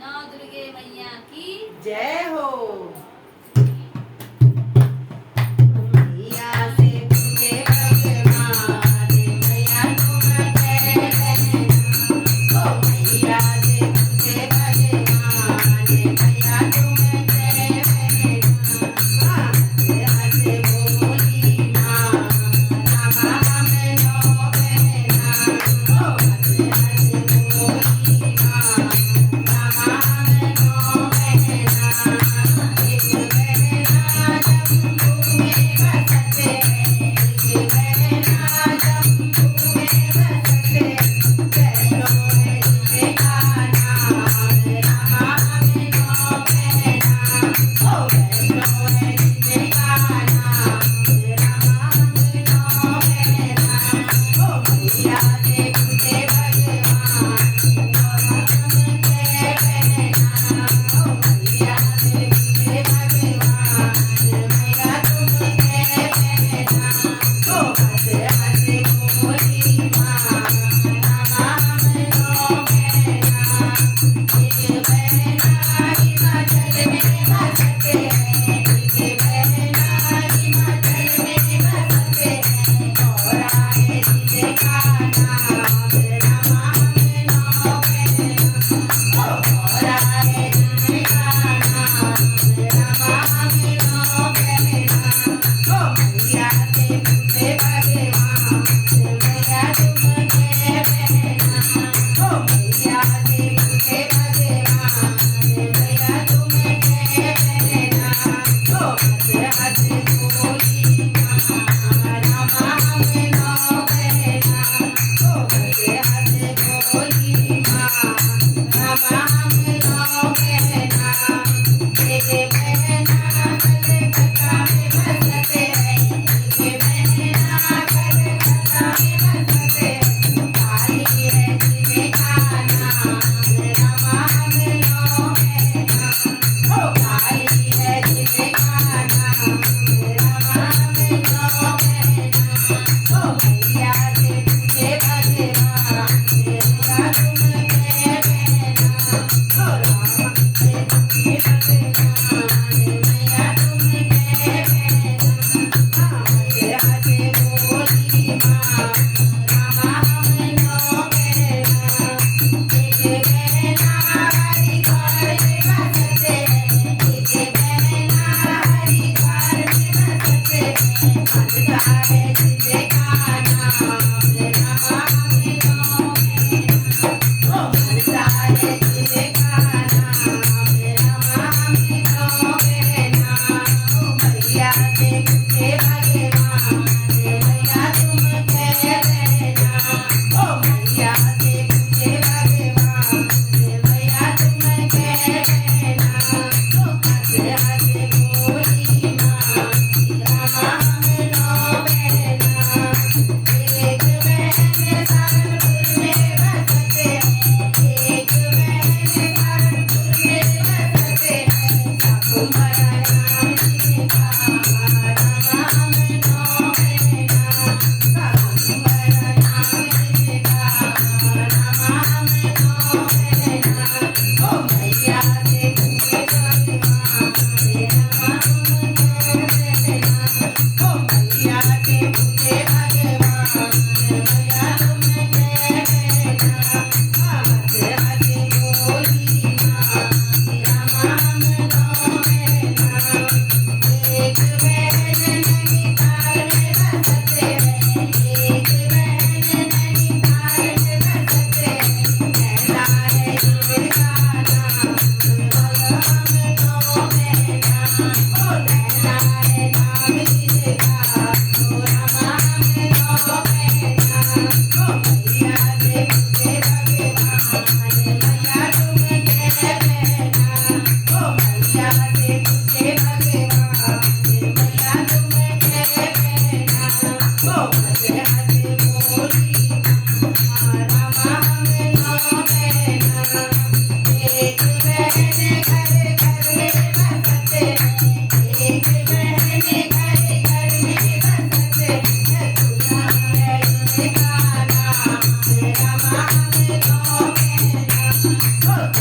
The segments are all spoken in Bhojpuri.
नौ दुर्गे मैया की जय हो। मैया से पूछे भगवान, मैया तुम कैसे हो? मैया से पूछे भगवान, मैया तुम कैसे हो? हंसे बोली माँ, रामा हमें नो बहना। हो हंसे बोली माँ, रामा हमें नो बहना। एक बहना जम्बू में बसते, एक बहना जम्बू में बसते। वैष्णो है जिनका नाम, रामा हमें नो बहना। ओ वैष्णो है जिनका नाम, रामा हमें नो बहना। ओ मैया से पूछे भगवान, मैया तुम कैसे बहना। ओ मैया से पूछे भगवान, मैया तुम कैसे बहना। ओ हंसे हंसे बोली माँ, रामा हमें नो बहना। एक बहना हिमाचल में बसते हैं, एक बहना हिमाचल में बसते हैं। गौरा है जिनका नाम, रामा हमें नो बहना। ओ गौरा है जिनका नाम, रामा हमें नो बहना। ओ मैया से पूछे भगवान, मैया तुम कैसे बहना। ओ मैया से पूछे भगवान, मैया तुम कैसे बहना। ओ हंसे हंसे बोली माँ, रामा हमें नो बहना। ओ हंसे हंसे बोली माँ, रामा हमें नो बहना। एक बहना कलकत्ता में बसते हैं, एक बहना कलकत्ता में बसते हैं। काली है जिनका नाम, रामा हमें नो बहना। ओ काली है जिनका नाम, रामा हमें नो बहना। ओ मैया से पूछे भगवान, मैया तुम कैसे बहना।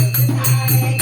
સાડે